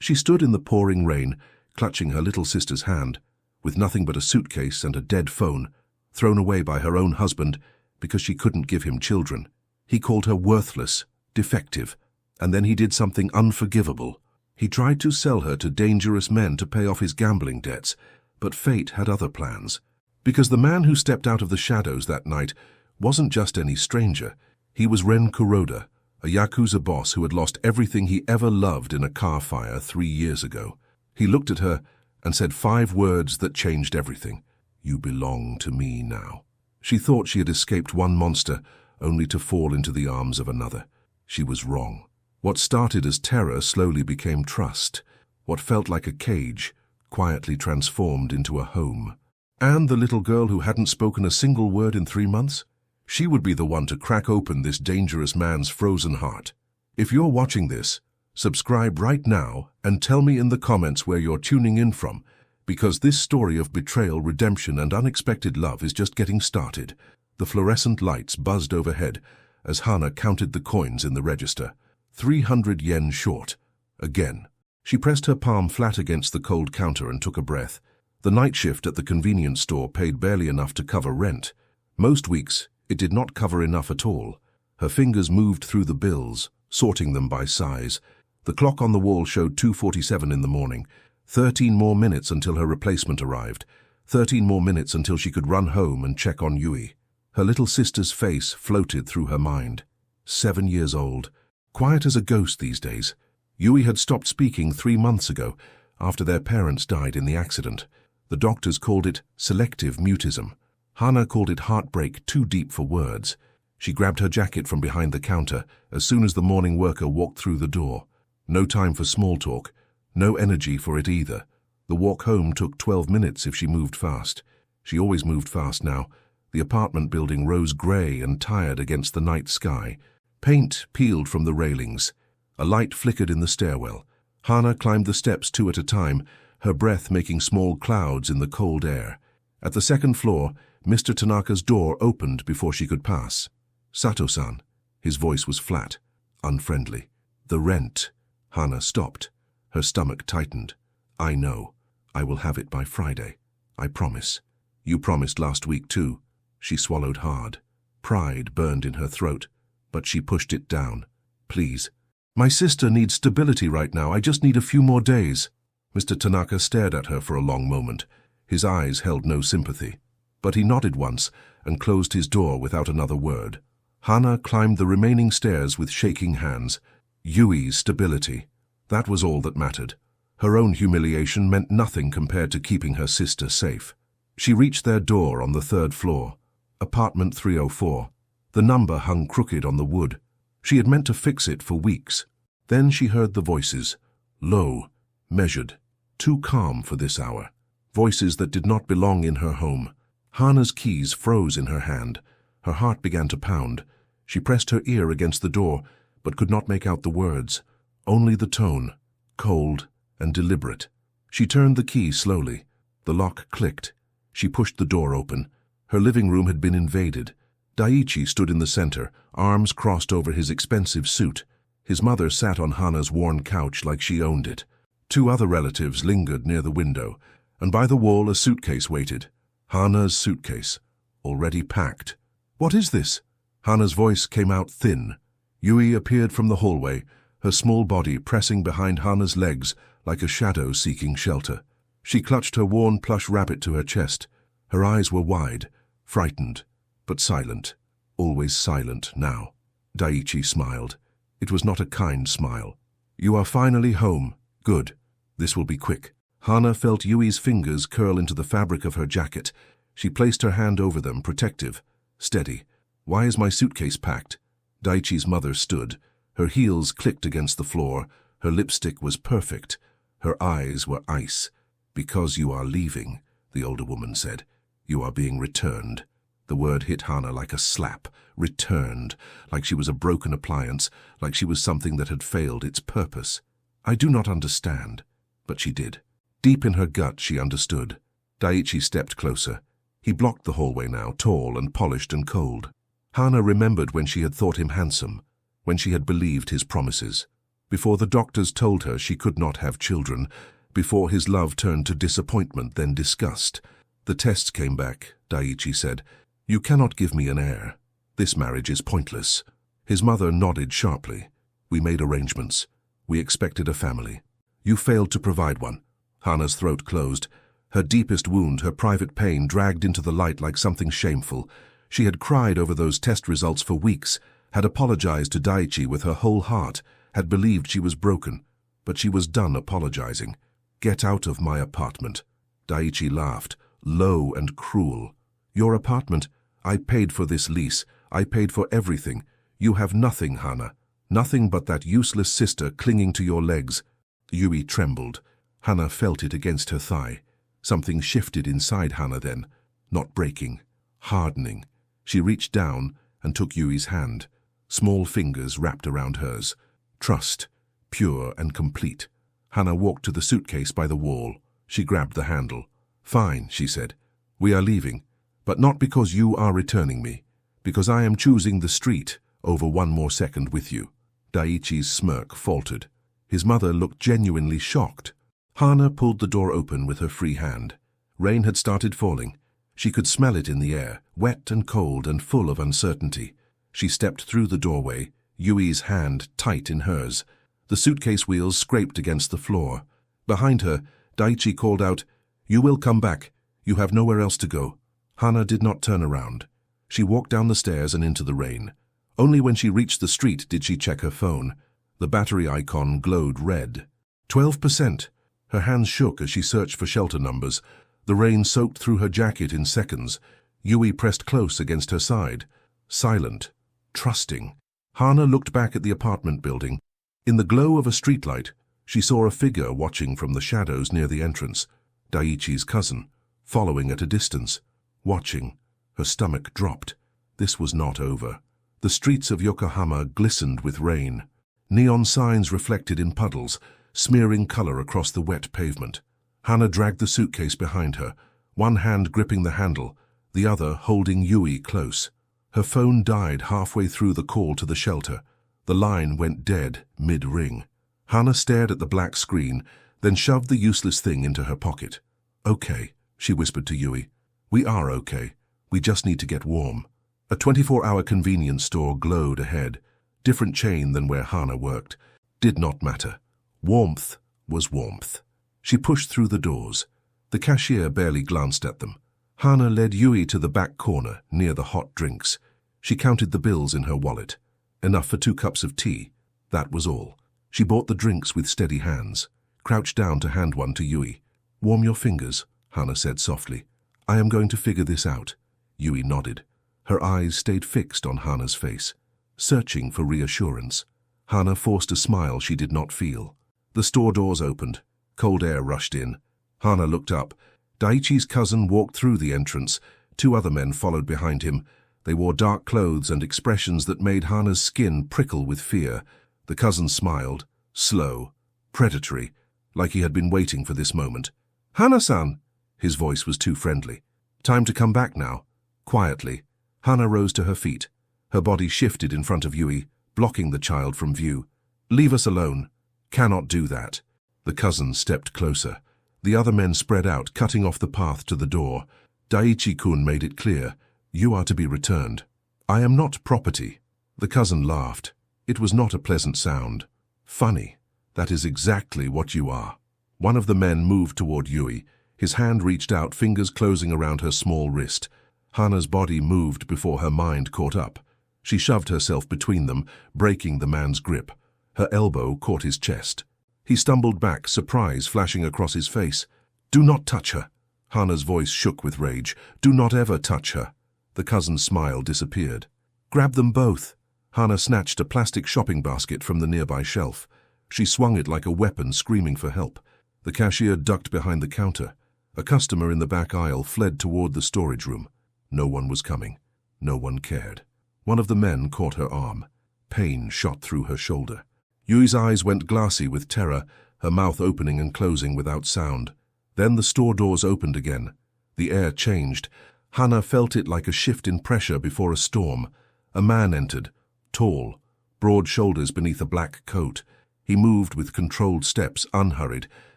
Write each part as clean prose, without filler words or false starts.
She stood in the pouring rain, clutching her little sister's hand, with nothing but a suitcase and a dead phone, thrown away by her own husband because she couldn't give him children. He called her worthless, defective, and then he did something unforgivable. He tried to sell her to dangerous men to pay off his gambling debts, but fate had other plans. Because the man who stepped out of the shadows that night wasn't just any stranger. He was Ren Kuroda, a Yakuza boss who had lost everything he ever loved in a car fire 3 years ago. He looked at her and said 5 words that changed everything. "You belong to me now." She thought she had escaped one monster, only to fall into the arms of another. She was wrong. What started as terror slowly became trust. What felt like a cage quietly transformed into a home. And the little girl who hadn't spoken a single word in 3 months? She would be the one to crack open this dangerous man's frozen heart. If you're watching this, subscribe right now and tell me in the comments where you're tuning in from, because this story of betrayal, redemption, and unexpected love is just getting started. The fluorescent lights buzzed overhead as Hana counted the coins in the register. 300 yen short. Again. She pressed her palm flat against the cold counter and took a breath. The night shift at the convenience store paid barely enough to cover rent. Most weeks, it did not cover enough at all. Her fingers moved through the bills, sorting them by size. The clock on the wall showed 2:47 in the morning. 13 more minutes until her replacement arrived. 13 more minutes until she could run home and check on Yui. Her little sister's face floated through her mind. 7 years old. Quiet as a ghost these days. Yui had stopped speaking 3 months ago, after their parents died in the accident. The doctors called it selective mutism. Hana called it heartbreak too deep for words. She grabbed her jacket from behind the counter as soon as the morning worker walked through the door. No time for small talk, no energy for it either. The walk home took 12 minutes if she moved fast. She always moved fast now. The apartment building rose grey and tired against the night sky. Paint peeled from the railings. A light flickered in the stairwell. Hana climbed the steps 2 at a time, her breath making small clouds in the cold air. At the second floor, Mr. Tanaka's door opened before she could pass. "Sato-san." His voice was flat, unfriendly. "The rent." Hana stopped. Her stomach tightened. "I know. I will have it by Friday. I promise." "You promised last week too." She swallowed hard. Pride burned in her throat, but she pushed it down. "Please. My sister needs stability right now. I just need a few more days." Mr. Tanaka stared at her for a long moment. His eyes held no sympathy. But he nodded once and closed his door without another word. Hana climbed the remaining stairs with shaking hands. Yui's stability. That was all that mattered. Her own humiliation meant nothing compared to keeping her sister safe. She reached their door on the 3rd floor. Apartment 304. The number hung crooked on the wood. She had meant to fix it for weeks. Then she heard the voices. Low, measured, too calm for this hour. Voices that did not belong in her home. Hana's keys froze in her hand. Her heart began to pound. She pressed her ear against the door, but could not make out the words. Only the tone, cold and deliberate. She turned the key slowly. The lock clicked. She pushed the door open. Her living room had been invaded. Daiichi stood in the center, arms crossed over his expensive suit. His mother sat on Hana's worn couch like she owned it. 2 other relatives lingered near the window, and by the wall a suitcase waited. Hana's suitcase, already packed. "What is this?" Hana's voice came out thin. Yui appeared from the hallway, her small body pressing behind Hana's legs like a shadow seeking shelter. She clutched her worn plush rabbit to her chest. Her eyes were wide, frightened, but silent. Always silent now. Daiichi smiled. It was not a kind smile. "You are finally home. Good. This will be quick." Hana felt Yui's fingers curl into the fabric of her jacket. She placed her hand over them, protective. "Steady. Why is my suitcase packed?" Daiichi's mother stood. Her heels clicked against the floor. Her lipstick was perfect. Her eyes were ice. "Because you are leaving," the older woman said. "You are being returned." The word hit Hana like a slap. Returned. Like she was a broken appliance. Like she was something that had failed its purpose. "I do not understand." But she did. Deep in her gut, she understood. Daiichi stepped closer. He blocked the hallway now, tall and polished and cold. Hana remembered when she had thought him handsome, when she had believed his promises. before the doctors told her she could not have children, before his love turned to disappointment, then disgust. The tests came back, Daiichi said. You cannot give me an heir. This marriage is pointless. His mother nodded sharply. We made arrangements. We expected a family. You failed to provide one. Hana's throat closed. Her deepest wound, her private pain, dragged into the light like something shameful. She had cried over those test results for weeks, had apologized to Daiichi with her whole heart, had believed she was broken. But she was done apologizing. Get out of my apartment. Daiichi laughed, low and cruel. Your apartment? I paid for this lease. I paid for everything. You have nothing, Hana. Nothing but that useless sister clinging to your legs. Yui trembled. Hana felt it against her thigh. Something shifted inside Hana then, not breaking, hardening. She reached down and took Yui's hand. Small fingers wrapped around hers. Trust, pure and complete. Hana walked to the suitcase by the wall. She grabbed the handle. Fine, she said. We are leaving, but not because you are returning me, because I am choosing the street over one more second with you. Daiichi's smirk faltered. His mother looked genuinely shocked. Hana pulled the door open with her free hand. Rain had started falling. She could smell it in the air, wet and cold and full of uncertainty. She stepped through the doorway, Yui's hand tight in hers. The suitcase wheels scraped against the floor. Behind her, Daiichi called out, You will come back. You have nowhere else to go. Hana did not turn around. She walked down the stairs and into the rain. Only when she reached the street did she check her phone. The battery icon glowed red. 12%. Her hands shook as she searched for shelter numbers. The rain soaked through her jacket in seconds. Yui pressed close against her side. Silent, trusting. Hana looked back at the apartment building. In the glow of a streetlight, she saw a figure watching from the shadows near the entrance. Daiichi's cousin, following at a distance. Watching. Her stomach dropped. This was not over. The streets of Yokohama glistened with rain. Neon signs reflected in puddles, smearing color across the wet pavement. Hana dragged the suitcase behind her, one hand gripping the handle, the other holding Yui close. Her phone died halfway through the call to the shelter. The line went dead mid-ring. Hana stared at the black screen, then shoved the useless thing into her pocket. Okay, she whispered to Yui. We are okay. We just need to get warm. A 24-hour convenience store glowed ahead. Different chain than where Hana worked. Did not matter. Warmth was warmth. She pushed through the doors. The cashier barely glanced at them. Hana led Yui to the back corner, near the hot drinks. She counted the bills in her wallet. Enough for 2 cups of tea. That was all. She bought the drinks with steady hands, crouched down to hand one to Yui. Warm your fingers, Hana said softly. I am going to figure this out. Yui nodded. Her eyes stayed fixed on Hana's face, searching for reassurance. Hana forced a smile she did not feel. The store doors opened. Cold air rushed in. Hana looked up. Daiichi's cousin walked through the entrance. 2 other men followed behind him. They wore dark clothes and expressions that made Hana's skin prickle with fear. The cousin smiled, slow, predatory, like he had been waiting for this moment. Hana-san! His voice was too friendly. Time to come back now. Quietly, Hana rose to her feet. Her body shifted in front of Yui, blocking the child from view. Leave us alone. Cannot do that. The cousin stepped closer. The other men spread out, cutting off the path to the door. Daiichi-kun made it clear. You are to be returned. I am not property. The cousin laughed. It was not a pleasant sound. Funny. That is exactly what you are. One of the men moved toward Yui. His hand reached out, fingers closing around her small wrist. Hana's body moved before her mind caught up. She shoved herself between them, breaking the man's grip. Her elbow caught his chest. He stumbled back, surprise flashing across his face. Do not touch her. Hana's voice shook with rage. Do not ever touch her. The cousin's smile disappeared. Grab them both. Hana snatched a plastic shopping basket from the nearby shelf. She swung it like a weapon, screaming for help. The cashier ducked behind the counter. A customer in the back aisle fled toward the storage room. No one was coming. No one cared. One of the men caught her arm. Pain shot through her shoulder. Yui's eyes went glassy with terror, her mouth opening and closing without sound. Then the store doors opened again. The air changed. Hana felt it like a shift in pressure before a storm. A man entered, tall, broad shoulders beneath a black coat. He moved with controlled steps, unhurried,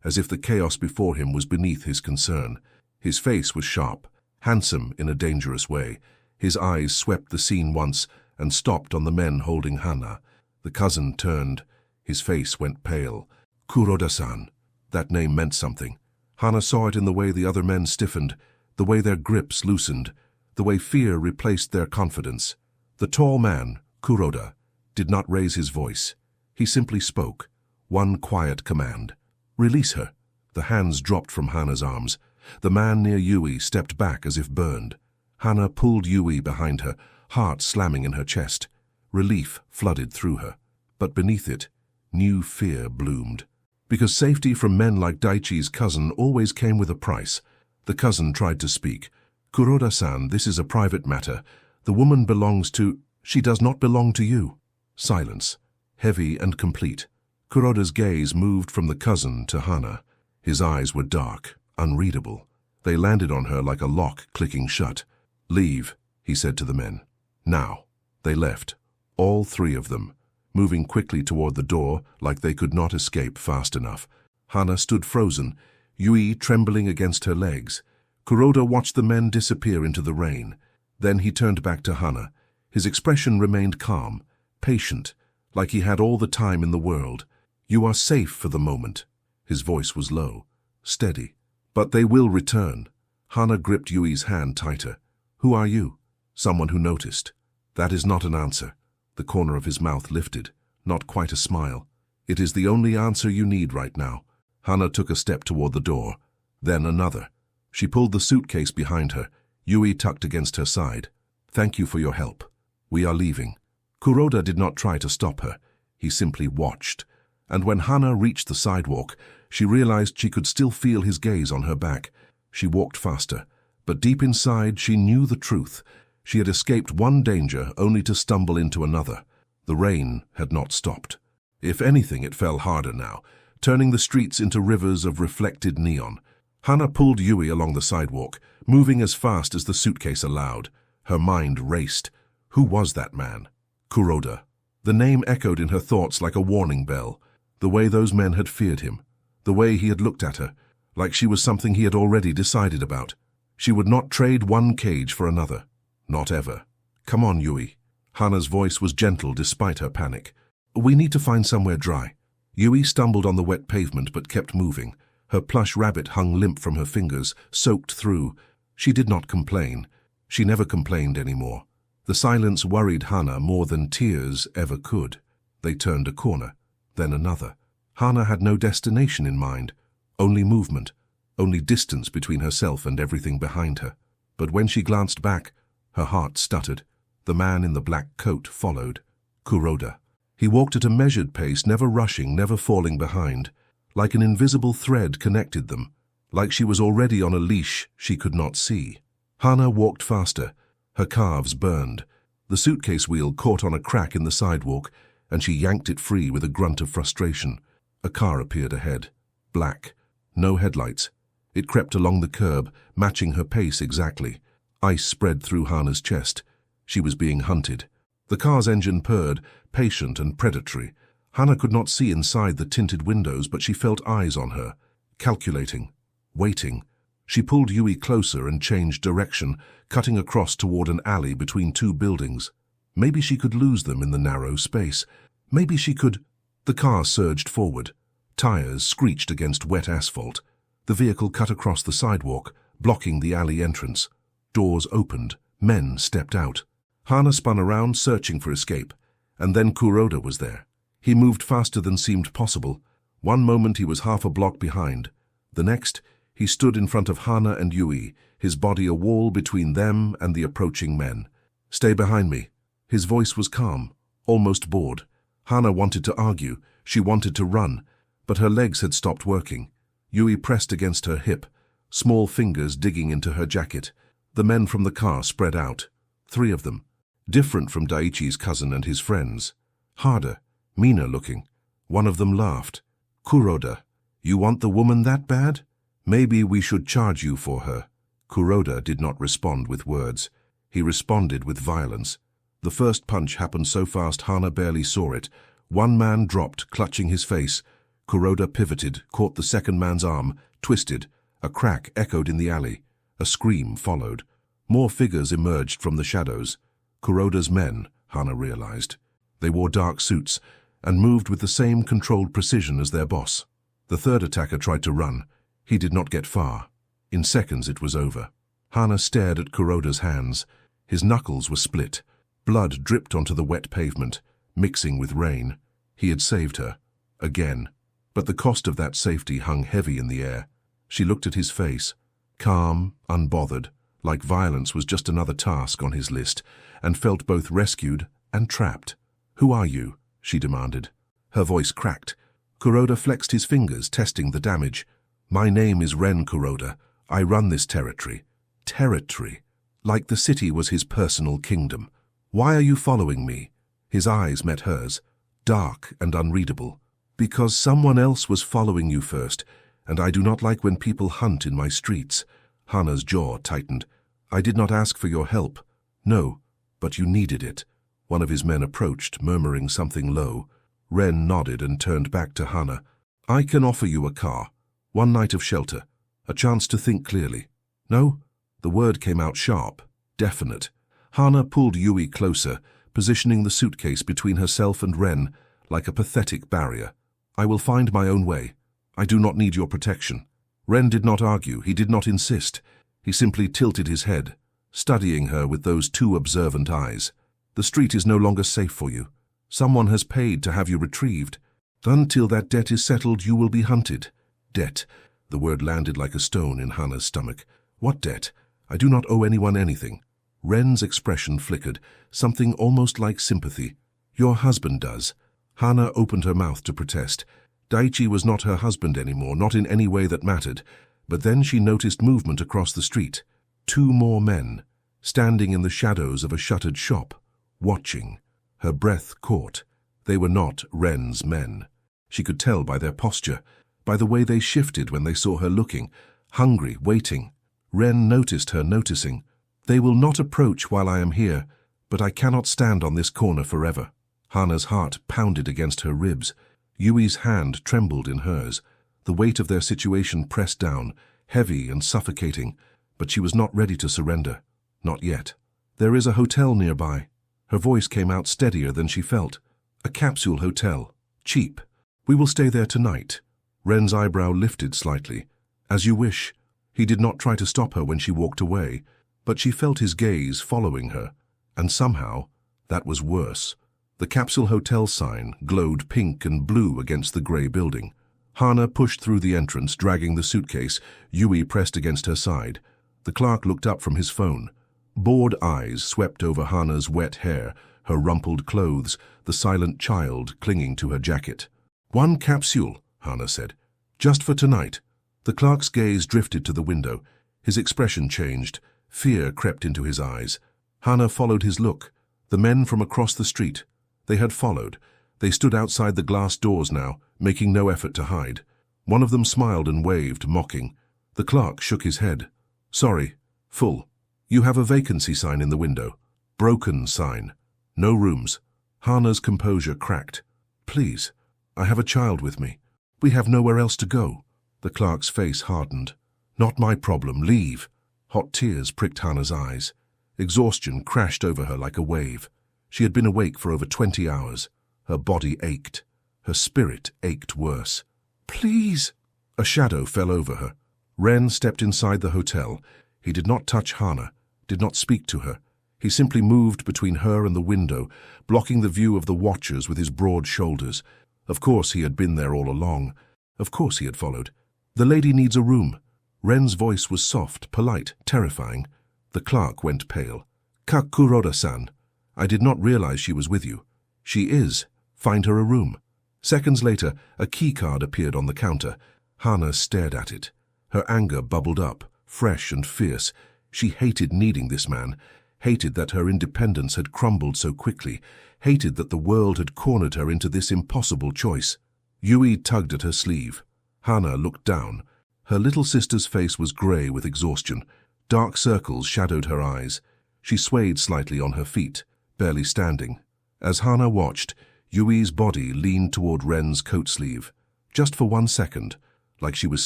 as if the chaos before him was beneath his concern. His face was sharp, handsome in a dangerous way. His eyes swept the scene once and stopped on the men holding Hana. The cousin turned. His face went pale. Kuroda-san. That name meant something. Hana saw it in the way the other men stiffened, the way their grips loosened, the way fear replaced their confidence. The tall man, Kuroda, did not raise his voice. He simply spoke. One quiet command. Release her. The hands dropped from Hana's arms. The man near Yui stepped back as if burned. Hana pulled Yui behind her, heart slamming in her chest. Relief flooded through her. But beneath it, new fear bloomed. Because safety from men like Daichi's cousin always came with a price. The cousin tried to speak. Kuroda-san, this is a private matter. The woman belongs to... She does not belong to you. Silence, heavy and complete. Kuroda's gaze moved from the cousin to Hana. His eyes were dark, unreadable. They landed on her like a lock clicking shut. Leave, he said to the men. Now. They left, all three of them, moving quickly toward the door like they could not escape fast enough. Hana stood frozen, Yui trembling against her legs. Kuroda watched the men disappear into the rain. Then he turned back to Hana. His expression remained calm, patient, like he had all the time in the world. You are safe for the moment. His voice was low, steady. But they will return. Hana gripped Yui's hand tighter. Who are you? Someone who noticed. That is not an answer. The corner of his mouth lifted, not quite a smile. It is the only answer you need right now. Hana took a step toward the door, then another. She pulled the suitcase behind her, Yui tucked against her side. Thank you for your help. We are leaving. Kuroda did not try to stop her. He simply watched. And when Hana reached the sidewalk, she realized she could still feel his gaze on her back. She walked faster, but deep inside she knew the truth. She had escaped one danger only to stumble into another. The rain had not stopped. If anything, it fell harder now, turning the streets into rivers of reflected neon. Hana pulled Yui along the sidewalk, moving as fast as the suitcase allowed. Her mind raced. Who was that man? Kuroda. The name echoed in her thoughts like a warning bell. The way those men had feared him. The way he had looked at her, like she was something he had already decided about. She would not trade one cage for another. Not ever. Come on, Yui. Hana's voice was gentle despite her panic. We need to find somewhere dry. Yui stumbled on the wet pavement but kept moving. Her plush rabbit hung limp from her fingers, soaked through. She did not complain. She never complained anymore. The silence worried Hana more than tears ever could. They turned a corner, then another. Hana had no destination in mind, only movement, only distance between herself and everything behind her. But when she glanced back, her heart stuttered. The man in the black coat followed. Kuroda. He walked at a measured pace, never rushing, never falling behind. Like an invisible thread connected them, like she was already on a leash she could not see. Hana walked faster. Her calves burned. The suitcase wheel caught on a crack in the sidewalk, and she yanked it free with a grunt of frustration. A car appeared ahead. Black. No headlights. It crept along the curb, matching her pace exactly. Ice spread through Hana's chest. She was being hunted. The car's engine purred, patient and predatory. Hana could not see inside the tinted windows, but she felt eyes on her, calculating, waiting. She pulled Yui closer and changed direction, cutting across toward an alley between two buildings. Maybe she could lose them in the narrow space. Maybe she could... The car surged forward. Tires screeched against wet asphalt. The vehicle cut across the sidewalk, blocking the alley entrance. Doors opened. Men stepped out. Hana spun around, searching for escape. And then Kuroda was there. He moved faster than seemed possible. One moment he was half a block behind. The next, he stood in front of Hana and Yui, his body a wall between them and the approaching men. Stay behind me. His voice was calm, almost bored. Hana wanted to argue. She wanted to run. But her legs had stopped working. Yui pressed against her hip, small fingers digging into her jacket. The men from the car spread out. 3 of them. Different from Daichi's cousin and his friends. Harder, meaner looking. One of them laughed. Kuroda, you want the woman that bad? Maybe we should charge you for her. Kuroda did not respond with words. He responded with violence. The first punch happened so fast Hana barely saw it. One man dropped, clutching his face. Kuroda pivoted, caught the second man's arm, twisted. A crack echoed in the alley. A scream followed. More figures emerged from the shadows. Kuroda's men, Hana realized. They wore dark suits and moved with the same controlled precision as their boss. The third attacker tried to run. He did not get far. In seconds it was over. Hana stared at Kuroda's hands. His knuckles were split. Blood dripped onto the wet pavement, mixing with rain. He had saved her. Again. But the cost of that safety hung heavy in the air. She looked at his face, calm, unbothered, like violence was just another task on his list, and felt both rescued and trapped. "Who are you?" she demanded. Her voice cracked. Kuroda flexed his fingers, testing the damage. "My name is Ren Kuroda. I run this territory." Territory. Like the city was his personal kingdom. "Why are you following me?" His eyes met hers, dark and unreadable. "Because someone else was following you first, and I do not like when people hunt in my streets." Hana's jaw tightened. "I did not ask for your help." "No, but you needed it." One of his men approached, murmuring something low. Ren nodded and turned back to Hana. "I can offer you a car, one night of shelter, a chance to think clearly." "No?" The word came out sharp, definite. Hana pulled Yui closer, positioning the suitcase between herself and Ren like a pathetic barrier. "I will find my own way. I do not need your protection." Ren did not argue, he did not insist. He simply tilted his head, studying her with those two observant eyes. "The street is no longer safe for you. Someone has paid to have you retrieved. Until that debt is settled, you will be hunted." Debt. The word landed like a stone in Hana's stomach. "What debt? I do not owe anyone anything." Ren's expression flickered, something almost like sympathy. "Your husband does." Hana opened her mouth to protest. Daichi was not her husband anymore, not in any way that mattered. But then she noticed movement across the street. Two more men, standing in the shadows of a shuttered shop, watching. Her breath caught. They were not Ren's men. She could tell by their posture, by the way they shifted when they saw her looking, hungry, waiting. Ren noticed her noticing. "They will not approach while I am here, but I cannot stand on this corner forever." Hana's heart pounded against her ribs. Yui's hand trembled in hers. The weight of their situation pressed down, heavy and suffocating, but she was not ready to surrender. Not yet. "There is a hotel nearby." Her voice came out steadier than she felt. "A capsule hotel. Cheap. We will stay there tonight." Ren's eyebrow lifted slightly. "As you wish." He did not try to stop her when she walked away, but she felt his gaze following her, and somehow that was worse. The capsule hotel sign glowed pink and blue against the grey building. Hana pushed through the entrance, dragging the suitcase. Yui pressed against her side. The clerk looked up from his phone. Bored eyes swept over Hana's wet hair, her rumpled clothes, the silent child clinging to her jacket. "One capsule," Hana said. "Just for tonight." The clerk's gaze drifted to the window. His expression changed. Fear crept into his eyes. Hana followed his look. The men from across the street. They had followed. They stood outside the glass doors now, making no effort to hide. One of them smiled and waved, mocking. The clerk shook his head. "Sorry. Full. You have a vacancy sign in the window. Broken sign. No rooms." Hana's composure cracked. "Please. I have a child with me. We have nowhere else to go." The clerk's face hardened. "Not my problem. Leave." Hot tears pricked Hana's eyes. Exhaustion crashed over her like a wave. She had been awake for over 20 hours. Her body ached. Her spirit ached worse. "Please." A shadow fell over her. Ren stepped inside the hotel. He did not touch Hana, did not speak to her. He simply moved between her and the window, blocking the view of the watchers with his broad shoulders. Of course he had been there all along. Of course he had followed. "The lady needs a room." Ren's voice was soft, polite, terrifying. The clerk went pale. "Kuroda-san, I did not realize she was with you." "She is. Find her a room." Seconds later, a keycard appeared on the counter. Hana stared at it. Her anger bubbled up, fresh and fierce. She hated needing this man, hated that her independence had crumbled so quickly, hated that the world had cornered her into this impossible choice. Yui tugged at her sleeve. Hana looked down. Her little sister's face was grey with exhaustion. Dark circles shadowed her eyes. She swayed slightly on her feet, barely standing. As Hana watched, Yui's body leaned toward Ren's coat sleeve, just for 1 second, like she was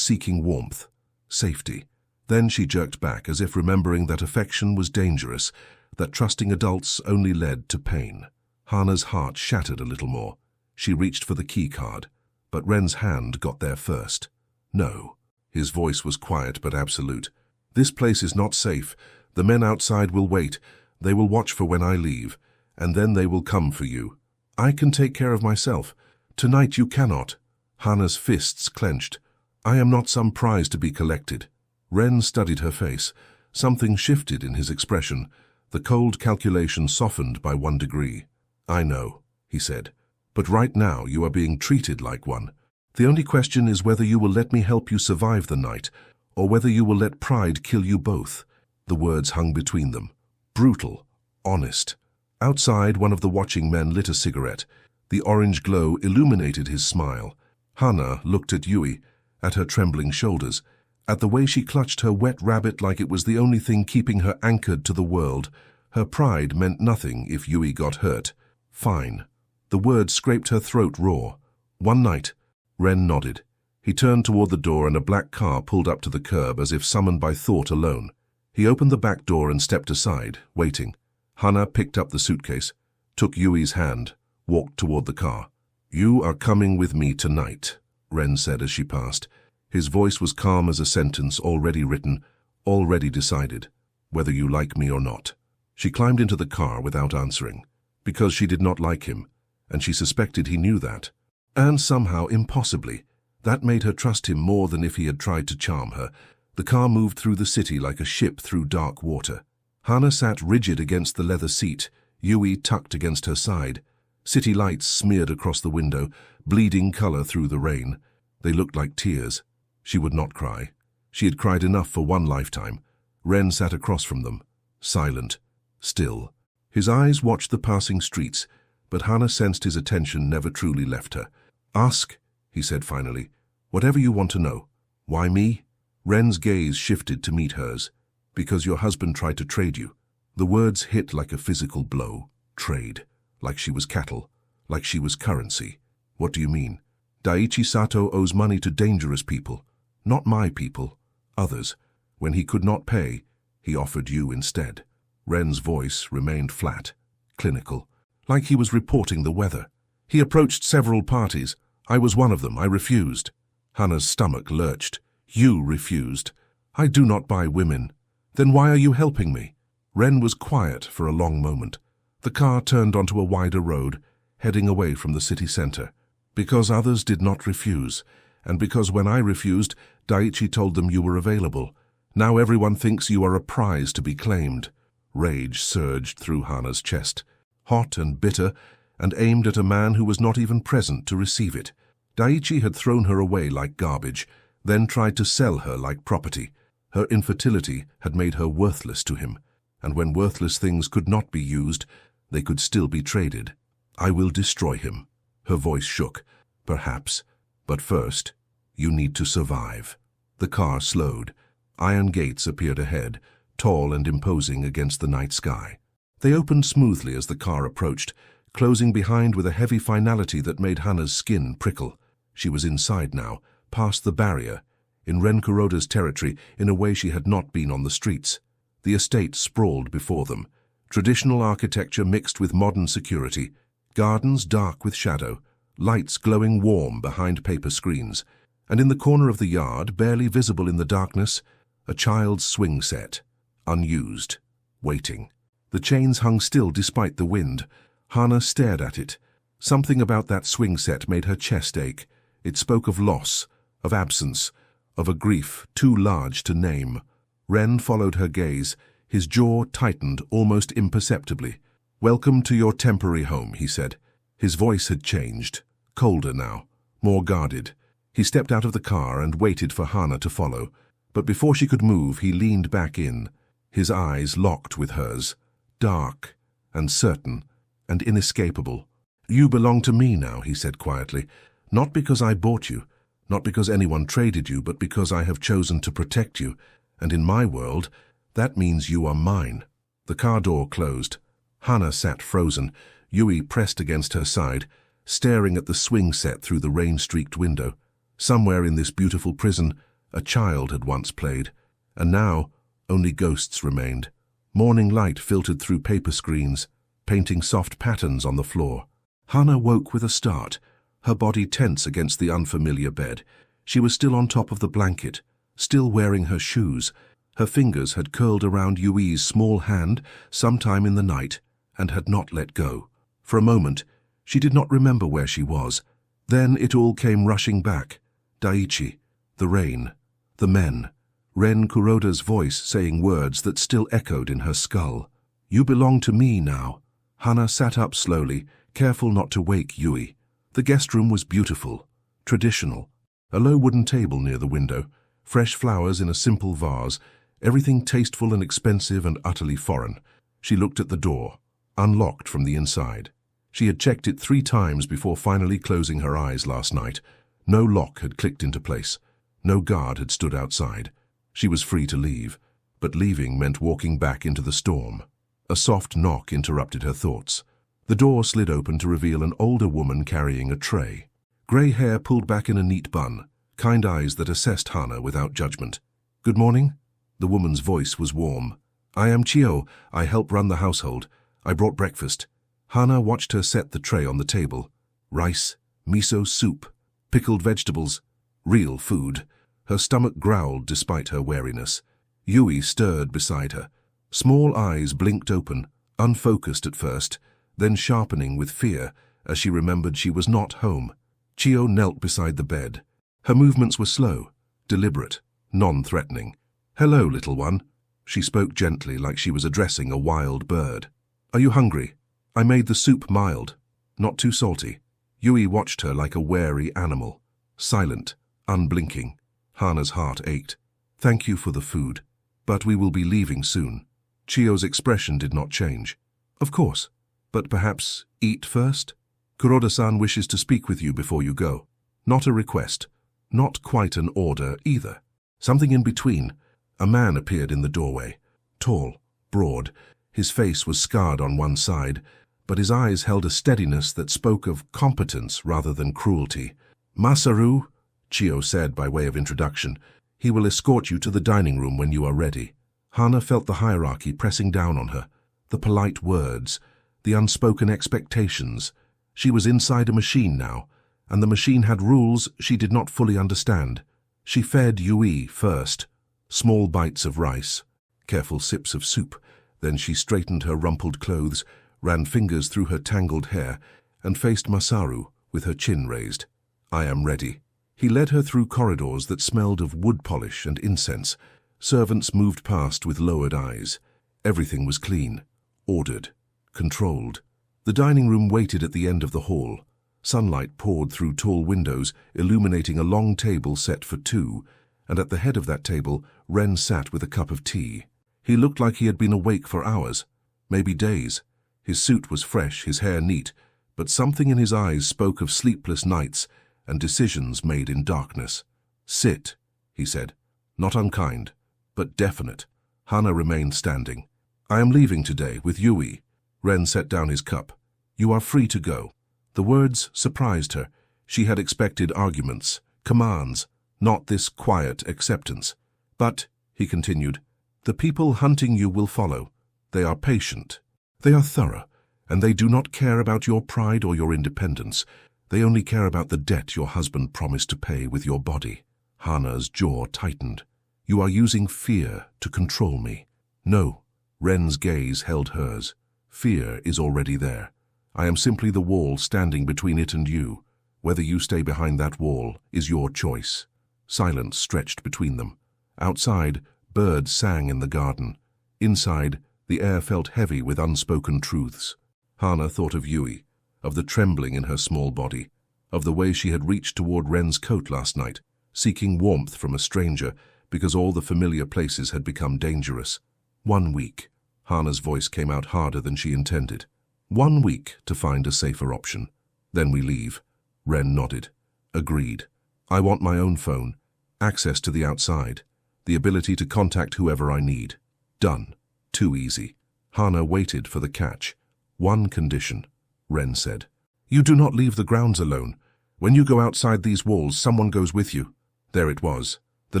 seeking warmth, safety. Then she jerked back, as if remembering that affection was dangerous, that trusting adults only led to pain. Hana's heart shattered a little more. She reached for the key card, but Ren's hand got there first. No. His voice was quiet but absolute. This place is not safe. The men outside will wait. They will watch for when I leave, and then they will come for you. I can take care of myself. Tonight you cannot. Hana's fists clenched. I am not some prize to be collected. Ren studied her face. Something shifted in his expression. The cold calculation softened by 1 degree. I know, he said, but right now you are being treated like one. The only question is whether you will let me help you survive the night, or whether you will let pride kill you both. The words hung between them. Brutal, honest. Outside, one of the watching men lit a cigarette. The orange glow illuminated his smile. Hana looked at Yui, at her trembling shoulders, at the way she clutched her wet rabbit like it was the only thing keeping her anchored to the world. Her pride meant nothing if Yui got hurt. Fine. The words scraped her throat raw. One night. Ren nodded. He turned toward the door and a black car pulled up to the curb as if summoned by thought alone. He opened the back door and stepped aside, waiting. Hana picked up the suitcase, took Yui's hand, walked toward the car. You are coming with me tonight, Ren said as she passed. His voice was calm as a sentence already written, already decided, whether you like me or not. She climbed into the car without answering, because she did not like him, and she suspected he knew that. And somehow, impossibly, that made her trust him more than if he had tried to charm her. The car moved through the city like a ship through dark water. Hana sat rigid against the leather seat, Yui tucked against her side. City lights smeared across the window, bleeding color through the rain. They looked like tears. She would not cry. She had cried enough for one lifetime. Ren sat across from them, silent, still. His eyes watched the passing streets, but Hana sensed his attention never truly left her. Ask, he said finally, whatever you want to know. Why me? Ren's gaze shifted to meet hers. Because your husband tried to trade you. The words hit like a physical blow. Trade. Like she was cattle. Like she was currency. What do you mean? Daiichi Sato owes money to dangerous people. Not my people. Others. When he could not pay, he offered you instead. Ren's voice remained flat, clinical, like he was reporting the weather. He approached several parties. I was one of them. I refused. Hana's stomach lurched. You refused. I do not buy women. Then why are you helping me? Ren was quiet for a long moment. The car turned onto a wider road, heading away from the city center. Because others did not refuse, and because when I refused, Daiichi told them you were available. Now everyone thinks you are a prize to be claimed. Rage surged through Hana's chest, hot and bitter, and aimed at a man who was not even present to receive it. Daiichi had thrown her away like garbage, then tried to sell her like property. Her infertility had made her worthless to him, and when worthless things could not be used, they could still be traded. I will destroy him. Her voice shook. Perhaps. But first, you need to survive. The car slowed. Iron gates appeared ahead, tall and imposing against the night sky. They opened smoothly as the car approached, closing behind with a heavy finality that made Hana's skin prickle. She was inside now, past the barrier, in Ren Kuroda's territory in a way she had not been on the streets. The estate sprawled before them, traditional architecture mixed with modern security, gardens dark with shadow, lights glowing warm behind paper screens, and in the corner of the yard, barely visible in the darkness, a child's swing set, unused, waiting. The chains hung still despite the wind. Hana stared at it. Something about that swing set made her chest ache. It spoke of loss, of absence, of a grief too large to name. Ren followed her gaze. His jaw tightened almost imperceptibly. Welcome to your temporary home, he said. His voice had changed, colder now, more guarded. He stepped out of the car and waited for Hana to follow. But before she could move, he leaned back in, his eyes locked with hers, dark and certain and inescapable. You belong to me now, he said quietly. Not because I bought you, not because anyone traded you, but because I have chosen to protect you. And in my world, that means you are mine. The car door closed. Hana sat frozen, Yui pressed against her side. staring at the swing set through the rain-streaked window. Somewhere in this beautiful prison, a child had once played, and now only ghosts remained. Morning light filtered through paper screens, painting soft patterns on the floor. Hana woke with a start, her body tense against the unfamiliar bed. She was still on top of the blanket, still wearing her shoes. Her fingers had curled around Yui's small hand sometime in the night and had not let go. For a moment, she did not remember where she was. Then it all came rushing back. Daichi, the rain, the men, Ren Kuroda's voice saying words that still echoed in her skull. "You belong to me now." Hana sat up slowly, careful not to wake Yui. The guest room was beautiful, traditional. A low wooden table near the window, fresh flowers in a simple vase, everything tasteful and expensive and utterly foreign. She looked at the door, unlocked from the inside. She had checked it 3 times before finally closing her eyes last night. No lock had clicked into place. No guard had stood outside. She was free to leave, but leaving meant walking back into the storm. A soft knock interrupted her thoughts. The door slid open to reveal an older woman carrying a tray. Grey hair pulled back in a neat bun, kind eyes that assessed Hana without judgment. "Good morning?" The woman's voice was warm. "I am Chio. I help run the household. I brought breakfast." Hana watched her set the tray on the table. Rice, miso soup, pickled vegetables, real food. Her stomach growled despite her wariness. Yui stirred beside her. Small eyes blinked open, unfocused at first, then sharpening with fear as she remembered she was not home. Chio knelt beside the bed. Her movements were slow, deliberate, non-threatening. "Hello, little one." She spoke gently like she was addressing a wild bird. "Are you hungry? I made the soup mild, not too salty." Yui watched her like a wary animal, silent, unblinking. Hana's heart ached. "Thank you for the food, but we will be leaving soon." Chio's expression did not change. "Of course, but perhaps eat first? Kuroda-san wishes to speak with you before you go." Not a request, not quite an order either. Something in between. A man appeared in the doorway. Tall, broad, his face was scarred on one side, but his eyes held a steadiness that spoke of competence rather than cruelty. "Masaru," Chio said by way of introduction, "he will escort you to the dining room when you are ready." Hana felt the hierarchy pressing down on her, the polite words, the unspoken expectations. She was inside a machine now, and the machine had rules she did not fully understand. She fed Yui first, small bites of rice, careful sips of soup. Then she straightened her rumpled clothes, ran fingers through her tangled hair, and faced Masaru with her chin raised. "I am ready." He led her through corridors that smelled of wood polish and incense. Servants moved past with lowered eyes. Everything was clean, ordered, controlled. The dining room waited at the end of the hall. Sunlight poured through tall windows, illuminating a long table set for 2, and at the head of that table, Ren sat with a cup of tea. He looked like he had been awake for hours, maybe days. His suit was fresh, his hair neat, but something in his eyes spoke of sleepless nights and decisions made in darkness. "Sit," he said, not unkind, but definite. Hana remained standing. "I am leaving today with Yui." Ren set down his cup. "You are free to go." The words surprised her. She had expected arguments, commands, not this quiet acceptance. "But," he continued, "the people hunting you will follow. They are patient. They are thorough, and they do not care about your pride or your independence. They only care about the debt your husband promised to pay with your body." Hana's jaw tightened. "You are using fear to control me." "No." Ren's gaze held hers. "Fear is already there. I am simply the wall standing between it and you. Whether you stay behind that wall is your choice." Silence stretched between them. Outside, birds sang in the garden. Inside, the air felt heavy with unspoken truths. Hana thought of Yui, of the trembling in her small body, of the way she had reached toward Ren's coat last night, seeking warmth from a stranger because all the familiar places had become dangerous. 1 week. Hana's voice came out harder than she intended. 1 week to find a safer option. Then we leave. Ren nodded. Agreed. I want my own phone, access to the outside, the ability to contact whoever I need. Done. Too easy. Hana waited for the catch. 1 condition, Ren said. You do not leave the grounds alone. When you go outside these walls, someone goes with you. There it was, the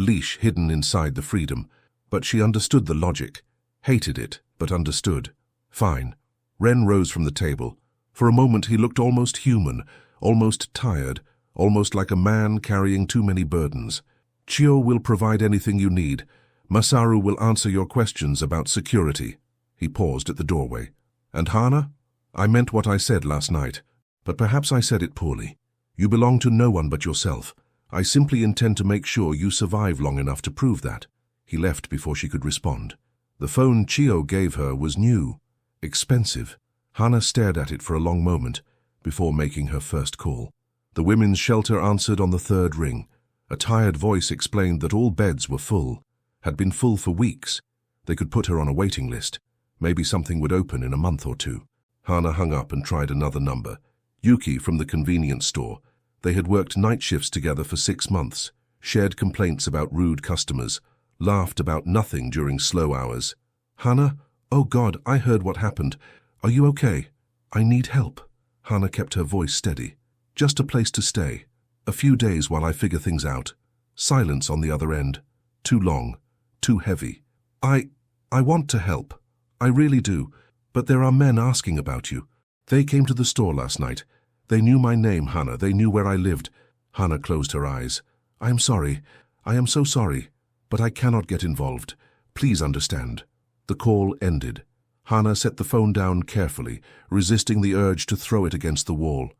leash hidden inside the freedom. But she understood the logic. Hated it, but understood. Fine. Ren rose from the table. For a moment he looked almost human, almost tired, almost like a man carrying too many burdens. Chio will provide anything you need. Masaru will answer your questions about security. He paused at the doorway. And Hana? I meant what I said last night, but perhaps I said it poorly. You belong to no one but yourself. I simply intend to make sure you survive long enough to prove that. He left before she could respond. The phone Chio gave her was new, expensive. Hana stared at it for a long moment before making her first call. The women's shelter answered on the third ring. A tired voice explained that all beds were full, had been full for weeks. They could put her on a waiting list. Maybe something would open in a month or two. Hana hung up and tried another number. Yuki from the convenience store. They had worked night shifts together for 6 months, shared complaints about rude customers, laughed about nothing during slow hours. Hana? Oh God, I heard what happened. Are you okay? I need help. Hana kept her voice steady. Just a place to stay. A few days while I figure things out. Silence on the other end. Too long. Too heavy. I want to help. I really do. But there are men asking about you. They came to the store last night. They knew my name, Hana. They knew where I lived. Hana closed her eyes. I am sorry. I am so sorry. But I cannot get involved. Please understand. The call ended. Hana set the phone down carefully, resisting the urge to throw it against the wall.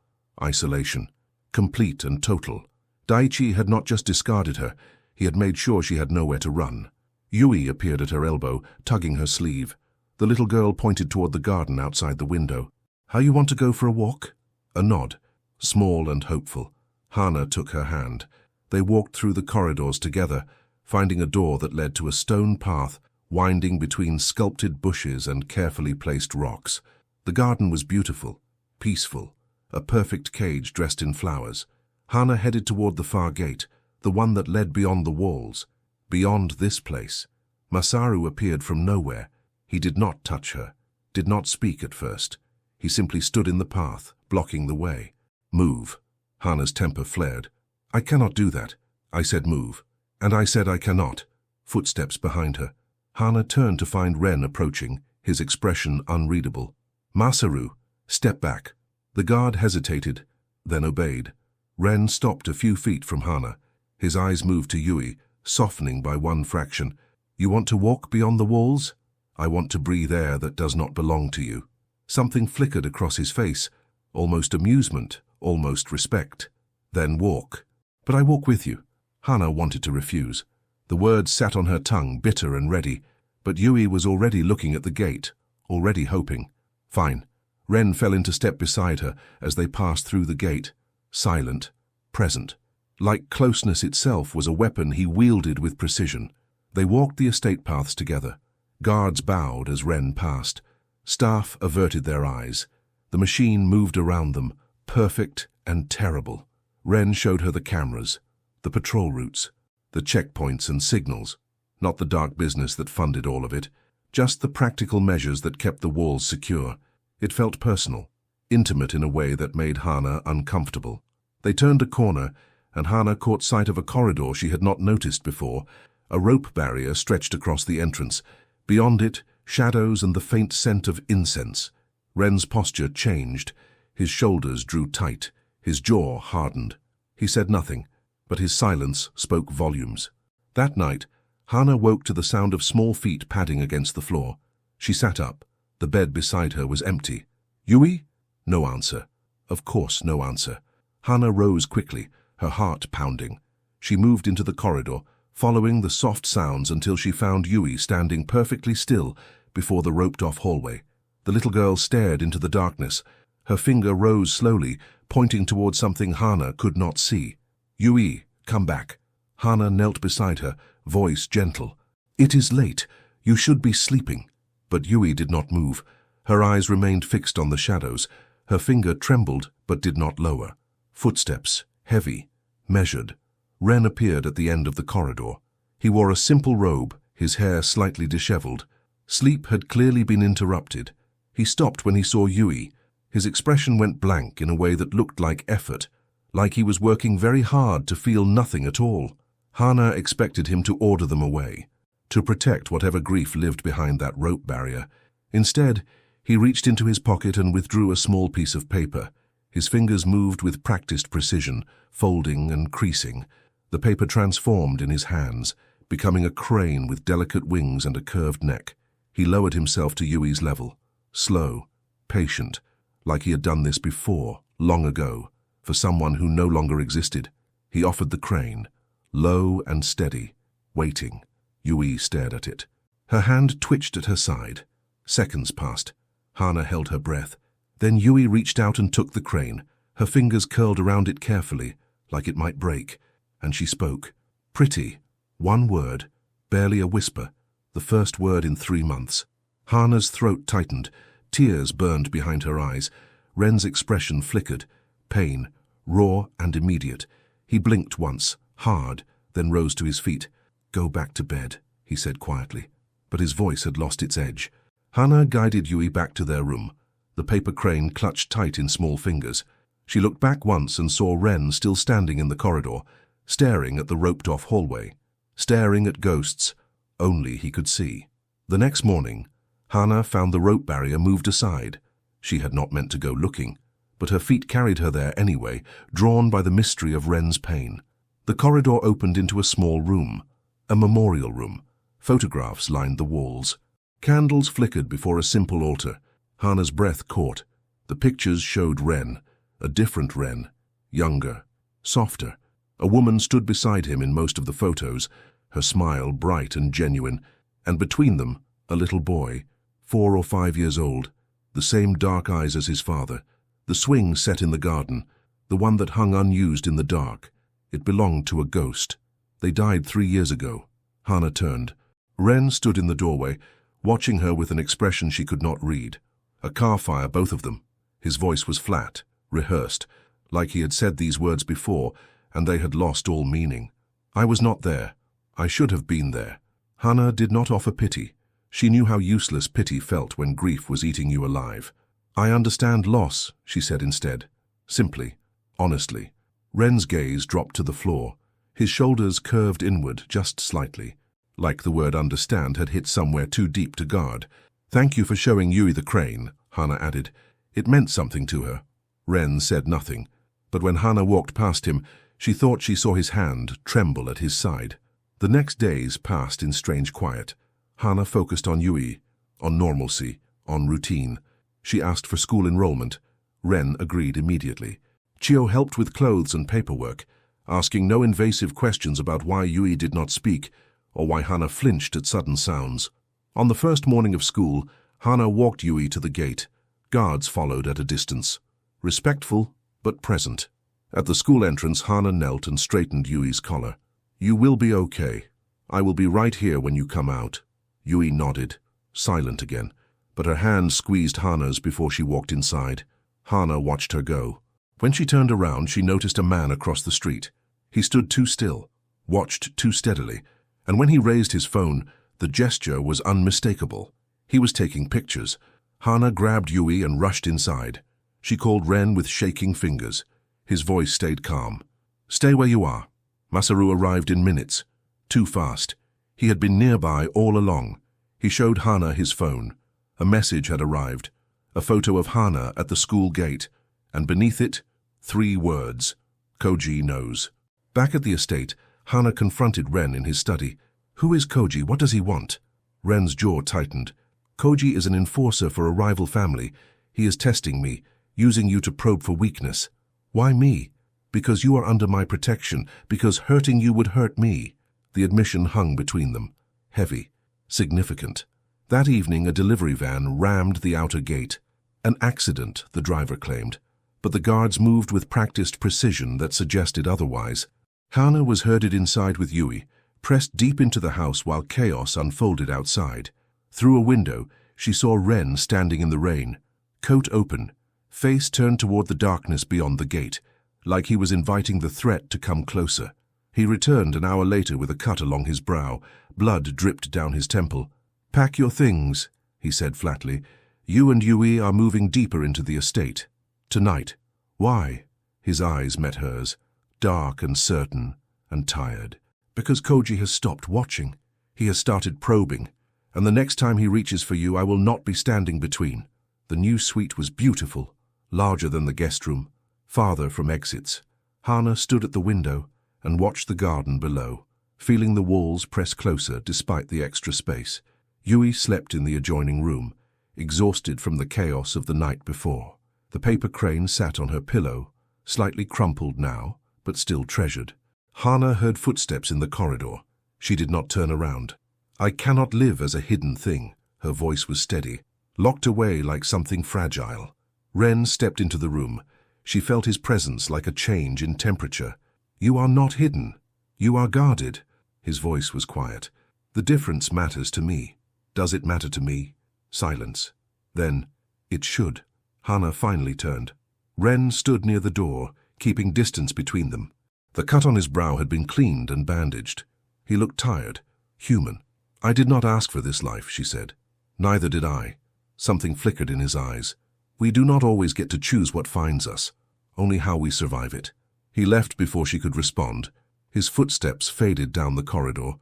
Isolation. Complete and total. Daichi had not just discarded her. He had made sure she had nowhere to run. Yui appeared at her elbow, tugging her sleeve. The little girl pointed toward the garden outside the window. How you want to go for a walk? A nod. Small and hopeful. Hana took her hand. They walked through the corridors together, finding a door that led to a stone path winding between sculpted bushes and carefully placed rocks. The garden was beautiful, peaceful, a perfect cage dressed in flowers. Hana headed toward the far gate, the one that led beyond the walls. Beyond this place. Masaru appeared from nowhere. He did not touch her, did not speak at first. He simply stood in the path, blocking the way. Move. Hana's temper flared. I cannot do that. I said move. And I said I cannot. Footsteps behind her. Hana turned to find Ren approaching, his expression unreadable. Masaru, step back. The guard hesitated, then obeyed. Ren stopped a few feet from Hana. His eyes moved to Yui, softening by one fraction. You want to walk beyond the walls? I want to breathe air that does not belong to you. Something flickered across his face, almost amusement, almost respect. Then walk. But I walk with you. Hana wanted to refuse. The words sat on her tongue, bitter and ready, but Yui was already looking at the gate, already hoping. Fine. Ren fell into step beside her as they passed through the gate, silent, present. Like closeness itself was a weapon he wielded with precision. They walked the estate paths together. Guards bowed as Ren passed. Staff averted their eyes. The machine moved around them, perfect and terrible. Ren showed her the cameras, the patrol routes, the checkpoints and signals. Not the dark business that funded all of it, just the practical measures that kept the walls secure. It felt personal, intimate in a way that made Hana uncomfortable. They turned a corner, and Hana caught sight of a corridor she had not noticed before. A rope barrier stretched across the entrance. Beyond it, shadows and the faint scent of incense. Ren's posture changed. His shoulders drew tight, his jaw hardened. He said nothing, but his silence spoke volumes. That night, Hana woke to the sound of small feet padding against the floor. She sat up. The bed beside her was empty. Yui? No answer. Of course, no answer. Hana rose quickly, her heart pounding. She moved into the corridor, following the soft sounds until she found Yui standing perfectly still before the roped-off hallway. The little girl stared into the darkness. Her finger rose slowly, pointing toward something Hana could not see. Yui, come back. Hana knelt beside her, voice gentle. It is late. You should be sleeping. But Yui did not move. Her eyes remained fixed on the shadows. Her finger trembled, but did not lower. Footsteps, heavy, measured. Ren appeared at the end of the corridor. He wore a simple robe, his hair slightly disheveled. Sleep had clearly been interrupted. He stopped when he saw Yui. His expression went blank in a way that looked like effort, like he was working very hard to feel nothing at all. Hana expected him to order them away, to protect whatever grief lived behind that rope barrier. Instead, he reached into his pocket and withdrew a small piece of paper. His fingers moved with practiced precision, folding and creasing. The paper transformed in his hands, becoming a crane with delicate wings and a curved neck. He lowered himself to Yui's level, slow, patient, like he had done this before, long ago, for someone who no longer existed. He offered the crane, low and steady, waiting. Yui stared at it. Her hand twitched at her side. Seconds passed. Hana held her breath. Then Yui reached out and took the crane. Her fingers curled around it carefully, like it might break, and she spoke. Pretty. One word, barely a whisper, the first word in 3 months. Hana's throat tightened. Tears burned behind her eyes. Ren's expression flickered. Pain, raw and immediate. He blinked once, hard, then rose to his feet. Go back to bed, he said quietly, but his voice had lost its edge. Hana guided Yui back to their room. The paper crane clutched tight in small fingers. She looked back once and saw Ren still standing in the corridor, staring at the roped-off hallway, staring at ghosts only he could see. The next morning, Hana found the rope barrier moved aside. She had not meant to go looking, but her feet carried her there anyway, drawn by the mystery of Ren's pain. The corridor opened into a small room, a memorial room. Photographs lined the walls. Candles flickered before a simple altar. Hana's breath caught. The pictures showed Ren, a different Ren, younger, softer. A woman stood beside him in most of the photos, her smile bright and genuine, and between them, a little boy, 4 or 5 years old, the same dark eyes as his father. The swing set in the garden, the one that hung unused in the dark. It belonged to a ghost. They died 3 years ago. Hana turned. Ren stood in the doorway, watching her with an expression she could not read. A car fire, both of them. His voice was flat, rehearsed, like he had said these words before, and they had lost all meaning. I was not there. I should have been there. Hana did not offer pity. She knew how useless pity felt when grief was eating you alive. I understand loss, she said instead. Simply, honestly. Ren's gaze dropped to the floor. His shoulders curved inward just slightly, like the word understand had hit somewhere too deep to guard. Thank you for showing Yui the crane, Hana added. It meant something to her. Ren said nothing, but when Hana walked past him, she thought she saw his hand tremble at his side. The next days passed in strange quiet. Hana focused on Yui, on normalcy, on routine. She asked for school enrollment. Ren agreed immediately. Chio helped with clothes and paperwork, asking no invasive questions about why Yui did not speak or why Hana flinched at sudden sounds. On the first morning of school, Hana walked Yui to the gate. Guards followed at a distance, respectful but present. At the school entrance, Hana knelt and straightened Yui's collar. You will be okay. I will be right here when you come out. Yui nodded, silent again, but her hand squeezed Hana's before she walked inside. Hana watched her go. When she turned around, she noticed a man across the street. He stood too still, watched too steadily, and when he raised his phone, the gesture was unmistakable. He was taking pictures. Hana grabbed Yui and rushed inside. She called Ren with shaking fingers. His voice stayed calm. Stay where you are. Masaru arrived in minutes. Too fast. He had been nearby all along. He showed Hana his phone. A message had arrived. A photo of Hana at the school gate, and beneath it, 3 words. Koji knows. Back at the estate, Hana confronted Ren in his study. Who is Koji? What does he want? Ren's jaw tightened. Koji is an enforcer for a rival family. He is testing me, using you to probe for weakness. Why me? Because you are under my protection, because hurting you would hurt me. The admission hung between them. Heavy. Significant. That evening, a delivery van rammed the outer gate. An accident, the driver claimed, but the guards moved with practiced precision that suggested otherwise. Hana was herded inside with Yui, pressed deep into the house while chaos unfolded outside. Through a window, she saw Ren standing in the rain, coat open, face turned toward the darkness beyond the gate, like he was inviting the threat to come closer. He returned an hour later with a cut along his brow. Blood dripped down his temple. Pack your things, he said flatly. You and Yui are moving deeper into the estate. Tonight. Why? His eyes met hers, dark and certain and tired. Because Koji has stopped watching. He has started probing. And the next time he reaches for you, I will not be standing between. The new suite was beautiful, larger than the guest room, farther from exits. Hana stood at the window and watched the garden below, feeling the walls press closer despite the extra space. Yui slept in the adjoining room, exhausted from the chaos of the night before. The paper crane sat on her pillow, slightly crumpled now, but still treasured. Hana heard footsteps in the corridor. She did not turn around. I cannot live as a hidden thing. Her voice was steady, locked away like something fragile. Ren stepped into the room. She felt his presence like a change in temperature. You are not hidden. You are guarded. His voice was quiet. The difference matters to me. Does it matter to me? Silence. Then, it should. Hana finally turned. Ren stood near the door, keeping distance between them. The cut on his brow had been cleaned and bandaged. He looked tired, human. I did not ask for this life, she said. Neither did I. Something flickered in his eyes. We do not always get to choose what finds us, only how we survive it. He left before she could respond. His footsteps faded down the corridor,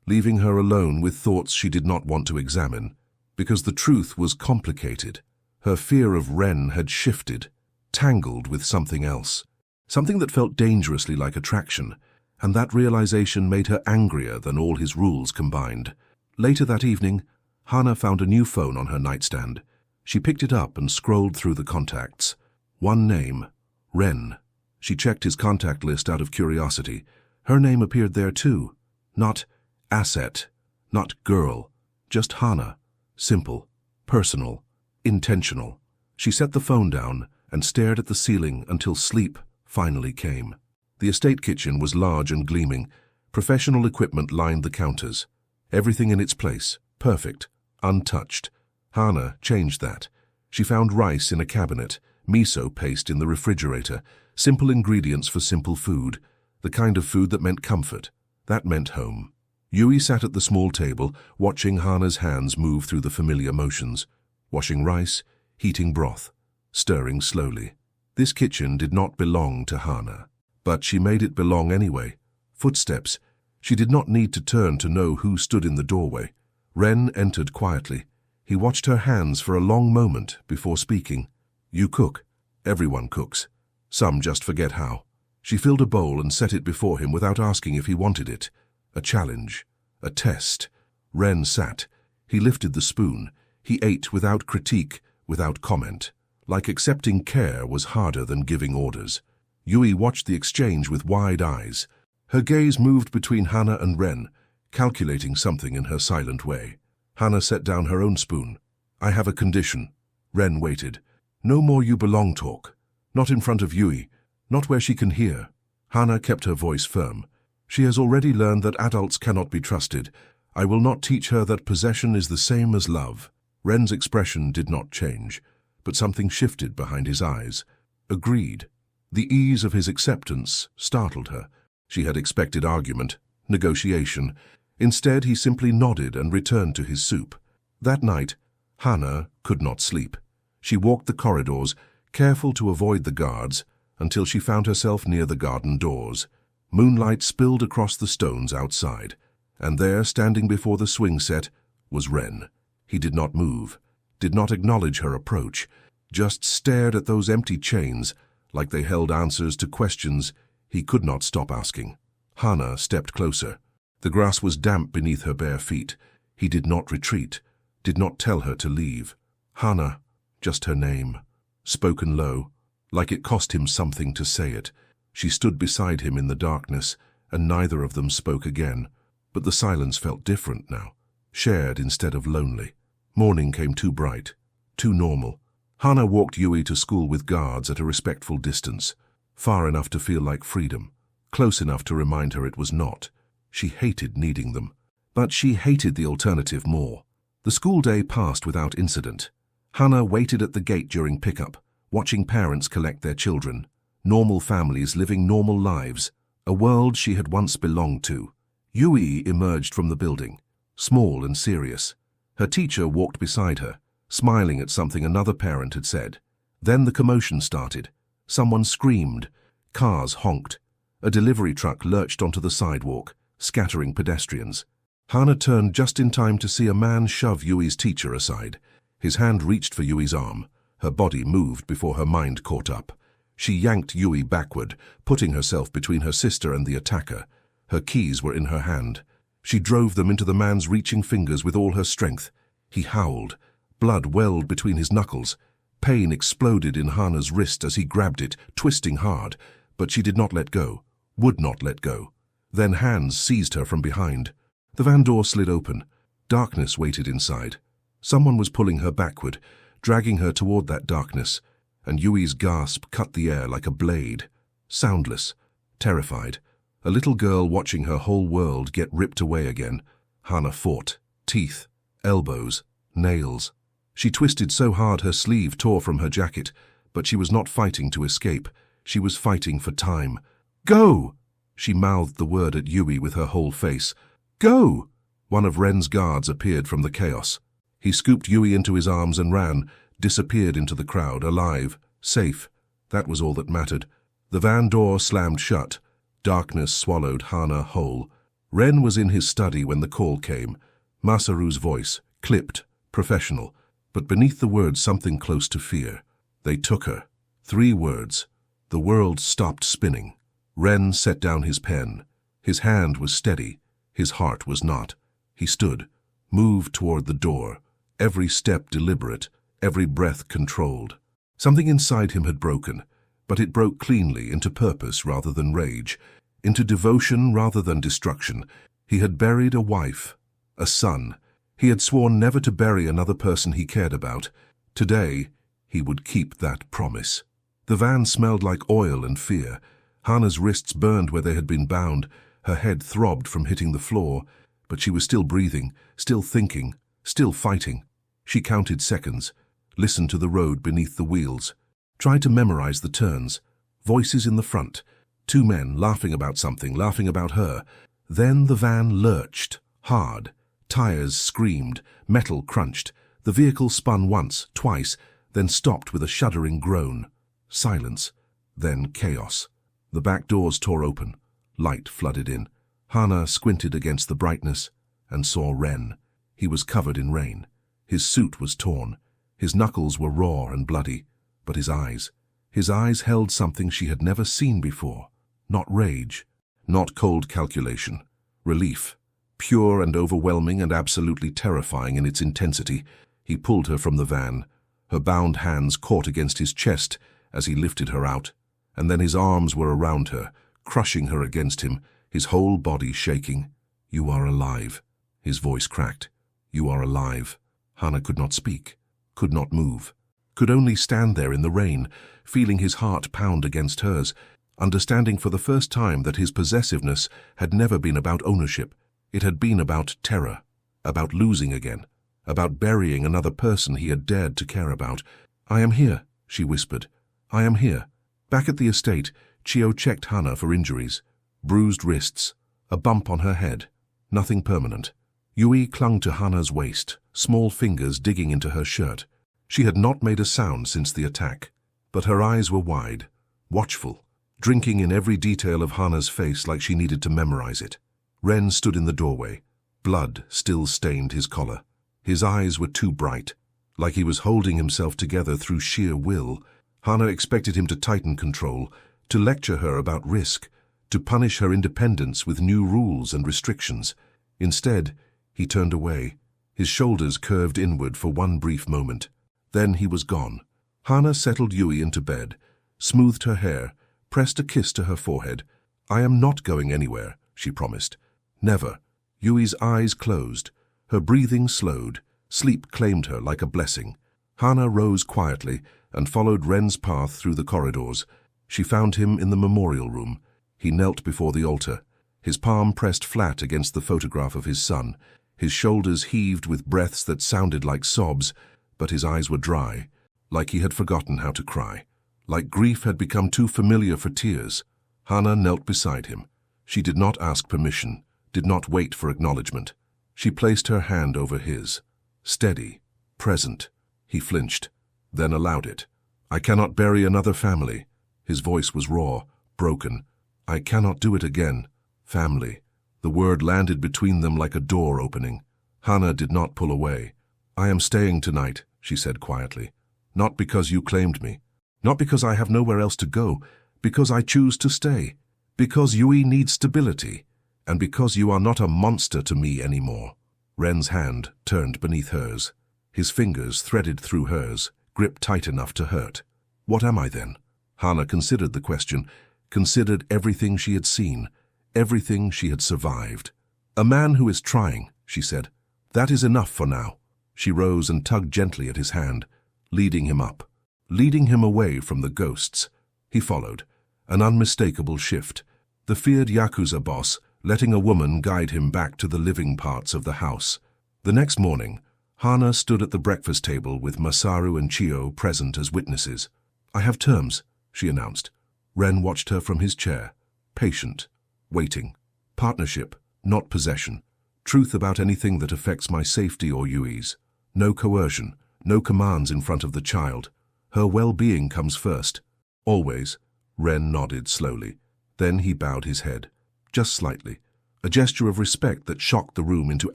leaving her alone with thoughts she did not want to examine, because the truth was complicated. Her fear of Ren had shifted, tangled with something else, something that felt dangerously like attraction, and that realization made her angrier than all his rules combined. Later that evening, Hana found a new phone on her nightstand. She picked it up and scrolled through the contacts. One name, Ren. She checked his contact list out of curiosity. Her name appeared there too. Not asset, not girl, just Hana. Simple, personal, intentional. She set the phone down and stared at the ceiling until sleep finally came. The estate kitchen was large and gleaming. Professional equipment lined the counters. Everything in its place, perfect, untouched. Hana changed that. She found rice in a cabinet, miso paste in the refrigerator, simple ingredients for simple food, the kind of food that meant comfort. That meant home. Yui sat at the small table, watching Hana's hands move through the familiar motions, washing rice, heating broth, stirring slowly. This kitchen did not belong to Hana, but she made it belong anyway. Footsteps. She did not need to turn to know who stood in the doorway. Ren entered quietly. He watched her hands for a long moment before speaking. You cook. Everyone cooks. Some just forget how. She filled a bowl and set it before him without asking if he wanted it. A challenge. A test. Ren sat. He lifted the spoon. He ate without critique, without comment. Like accepting care was harder than giving orders. Yui watched the exchange with wide eyes. Her gaze moved between Hana and Ren, calculating something in her silent way. Hana set down her own spoon. I have a condition. Ren waited. No more you belong talk. Not in front of Yui. Not where she can hear. Hana kept her voice firm. She has already learned that adults cannot be trusted. I will not teach her that possession is the same as love. Ren's expression did not change, but something shifted behind his eyes. Agreed. The ease of his acceptance startled her. She had expected argument, negotiation. Instead, he simply nodded and returned to his soup. That night, Hana could not sleep. She walked the corridors, careful to avoid the guards, until she found herself near the garden doors. Moonlight spilled across the stones outside, and there, standing before the swing set, was Ren. He did not move, did not acknowledge her approach, just stared at those empty chains like they held answers to questions he could not stop asking. Hana stepped closer. The grass was damp beneath her bare feet. He did not retreat, did not tell her to leave. Hana, just her name, spoken low, like it cost him something to say it. She stood beside him in the darkness, and neither of them spoke again. But the silence felt different now, shared instead of lonely. Morning came too bright, too normal. Hana walked Yui to school with guards at a respectful distance, far enough to feel like freedom, close enough to remind her it was not. She hated needing them, but she hated the alternative more. The school day passed without incident. Hana waited at the gate during pickup, watching parents collect their children, normal families living normal lives, a world she had once belonged to. Yui emerged from the building, small and serious. Her teacher walked beside her, smiling at something another parent had said. Then the commotion started. Someone screamed. Cars honked. A delivery truck lurched onto the sidewalk, scattering pedestrians. Hana turned just in time to see a man shove Yui's teacher aside. His hand reached for Yui's arm. Her body moved before her mind caught up. She yanked Yui backward, putting herself between her sister and the attacker. Her keys were in her hand. She drove them into the man's reaching fingers with all her strength. He howled. Blood welled between his knuckles. Pain exploded in Hana's wrist as he grabbed it, twisting hard, but she did not let go, would not let go. Then hands seized her from behind. The van door slid open. Darkness waited inside. Someone was pulling her backward, dragging her toward that darkness, and Yui's gasp cut the air like a blade. Soundless, terrified, a little girl watching her whole world get ripped away again. Hana fought. Teeth, elbows, nails. She twisted so hard her sleeve tore from her jacket, but she was not fighting to escape. She was fighting for time. "Go!" She mouthed the word at Yui with her whole face. "Go!" One of Ren's guards appeared from the chaos. He scooped Yui into his arms and ran, disappeared into the crowd, alive, safe. That was all that mattered. The van door slammed shut. Darkness swallowed Hana whole. Ren was in his study when the call came. Masaru's voice, clipped, professional, but beneath the words something close to fear. They took her. 3 words. The world stopped spinning. Ren set down his pen. His hand was steady. His heart was not. He stood, moved toward the door, every step deliberate, every breath controlled. Something inside him had broken, but it broke cleanly into purpose rather than rage, into devotion rather than destruction. He had buried a wife, a son. He had sworn never to bury another person he cared about. Today, he would keep that promise. The van smelled like oil and fear. Hana's wrists burned where they had been bound. Her head throbbed from hitting the floor, but she was still breathing, still thinking, still fighting. She counted seconds, listened to the road beneath the wheels, tried to memorize the turns, voices in the front, 2 men laughing about something, laughing about her. Then the van lurched, hard. Tires screamed, metal crunched. The vehicle spun once, twice, then stopped with a shuddering groan. Silence, then chaos. The back doors tore open. Light flooded in. Hana squinted against the brightness and saw Ren. He was covered in rain. His suit was torn. His knuckles were raw and bloody, but his eyes held something she had never seen before. Not rage, not cold calculation. Relief, pure and overwhelming and absolutely terrifying in its intensity. He pulled her from the van. Her bound hands caught against his chest as he lifted her out, and then his arms were around her, crushing her against him, his whole body shaking. "You are alive." His voice cracked. "You are alive." Hana could not speak, could not move, could only stand there in the rain, feeling his heart pound against hers, understanding for the first time that his possessiveness had never been about ownership. It had been about terror, about losing again, about burying another person he had dared to care about. "I am here," she whispered. "I am here." Back at the estate, Chio checked Hana for injuries. Bruised wrists, a bump on her head, nothing permanent. Yui clung to Hana's waist, small fingers digging into her shirt. She had not made a sound since the attack, but her eyes were wide, watchful, drinking in every detail of Hana's face like she needed to memorize it. Ren stood in the doorway. Blood still stained his collar. His eyes were too bright, like he was holding himself together through sheer will. Hana expected him to tighten control, to lecture her about risk, to punish her independence with new rules and restrictions. Instead, he turned away. His shoulders curved inward for one brief moment. Then he was gone. Hana settled Yui into bed, smoothed her hair, pressed a kiss to her forehead. "I am not going anywhere," she promised. "Never." Yui's eyes closed. Her breathing slowed. Sleep claimed her like a blessing. Hana rose quietly and followed Ren's path through the corridors. She found him in the memorial room. He knelt before the altar, his palm pressed flat against the photograph of his son. His shoulders heaved with breaths that sounded like sobs, but his eyes were dry, like he had forgotten how to cry, like grief had become too familiar for tears. Hana knelt beside him. She did not ask permission, did not wait for acknowledgement. She placed her hand over his. Steady, present. He flinched, then allowed it. I cannot bury another family. His voice was raw, broken. I cannot do it again. Family. The word landed between them like a door opening. Hannah did not pull away. I am staying tonight, she said quietly. Not because you claimed me. Not because I have nowhere else to go. Because I choose to stay. Because Yui needs stability. And because you are not a monster to me anymore. Ren's hand turned beneath hers. His fingers threaded through hers, gripped tight enough to hurt. What am I then? Hannah considered the question, considered everything she had seen, everything she had survived. A man who is trying, she said. That is enough for now. She rose and tugged gently at his hand, leading him up, leading him away from the ghosts. He followed, an unmistakable shift. The feared Yakuza boss, letting a woman guide him back to the living parts of the house. The next morning, Hannah stood at the breakfast table with Masaru and Chio present as witnesses. I have terms, she announced. Ren watched her from his chair, patient, waiting. Partnership, not possession. Truth about anything that affects my safety or Yui's. No coercion, no commands in front of the child. Her well-being comes first. Always. Ren nodded slowly. Then he bowed his head. Just slightly. A gesture of respect that shocked the room into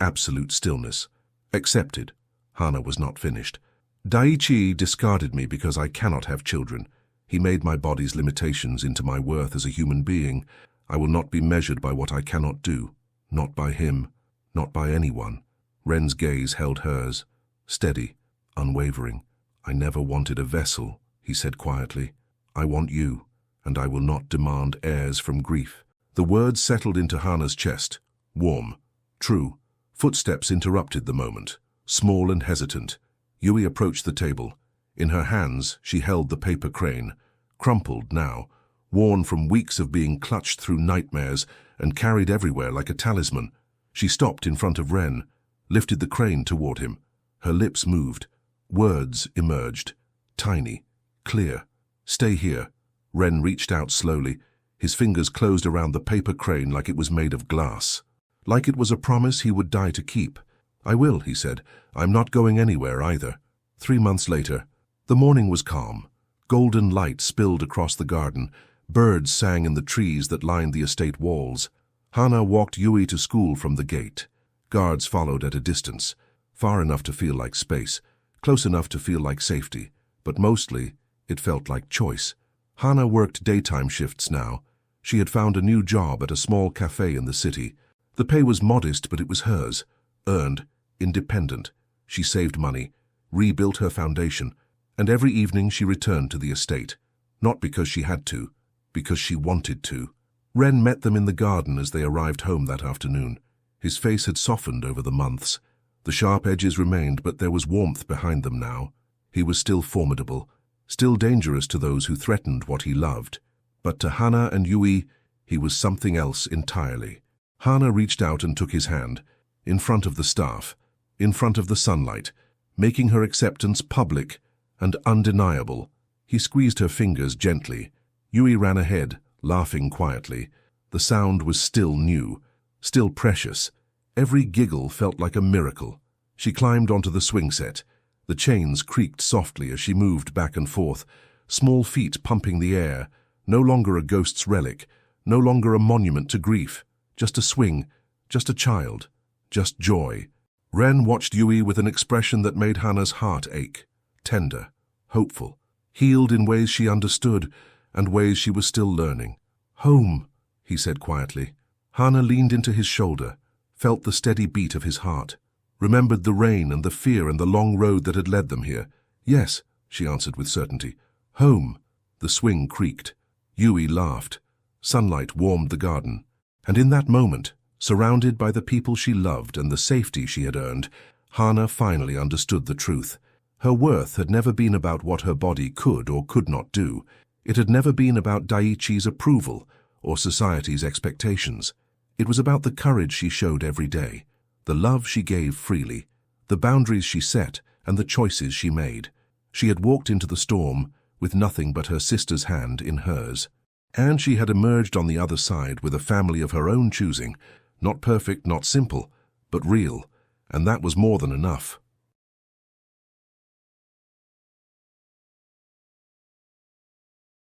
absolute stillness. Accepted. Hannah was not finished. Daiichi discarded me because I cannot have children. He made my body's limitations into my worth as a human being. I will not be measured by what I cannot do. Not by him. Not by anyone. Ren's gaze held hers. Steady, unwavering. I never wanted a vessel, he said quietly. I want you, and I will not demand heirs from grief. The words settled into Hannah's chest. Warm. True. Footsteps interrupted the moment. Small and hesitant. Yui approached the table. In her hands, she held the paper crane, crumpled now, worn from weeks of being clutched through nightmares and carried everywhere like a talisman. She stopped in front of Ren, lifted the crane toward him. Her lips moved. Words emerged. Tiny. Clear. Stay here. Ren reached out slowly. His fingers closed around the paper crane like it was made of glass. Like it was a promise he would die to keep. I will, he said. I'm not going anywhere either. 3 months later, the morning was calm. Golden light spilled across the garden. Birds sang in the trees that lined the estate walls. Hannah walked Yui to school from the gate. Guards followed at a distance, far enough to feel like space, close enough to feel like safety, but mostly it felt like choice. Hannah worked daytime shifts now. She had found a new job at a small cafe in the city. The pay was modest, but it was hers. Earned, independent. She saved money, rebuilt her foundation, and every evening she returned to the estate. Not because she had to, because she wanted to. Ren met them in the garden as they arrived home that afternoon. His face had softened over the months. The sharp edges remained, but there was warmth behind them now. He was still formidable, still dangerous to those who threatened what he loved. But to Hannah and Yui, he was something else entirely. Hannah reached out and took his hand, in front of the staff, in front of the sunlight, making her acceptance public and undeniable. He squeezed her fingers gently. Yui ran ahead, laughing quietly. The sound was still new, still precious. Every giggle felt like a miracle. She climbed onto the swing set. The chains creaked softly as she moved back and forth, small feet pumping the air, no longer a ghost's relic, no longer a monument to grief, just a swing, just a child, just joy. Ren watched Yui with an expression that made Hannah's heart ache, tender, hopeful, healed in ways she understood and ways she was still learning. Home, he said quietly. Hannah leaned into his shoulder, felt the steady beat of his heart, remembered the rain and the fear and the long road that had led them here. Yes, she answered with certainty. Home. The swing creaked. Yui laughed. Sunlight warmed the garden. And in that moment, surrounded by the people she loved and the safety she had earned, Hannah finally understood the truth. Her worth had never been about what her body could or could not do. It had never been about Daiichi's approval or society's expectations. It was about the courage she showed every day, the love she gave freely, the boundaries she set, and the choices she made. She had walked into the storm with nothing but her sister's hand in hers. And she had emerged on the other side with a family of her own choosing, not perfect, not simple, but real, and that was more than enough.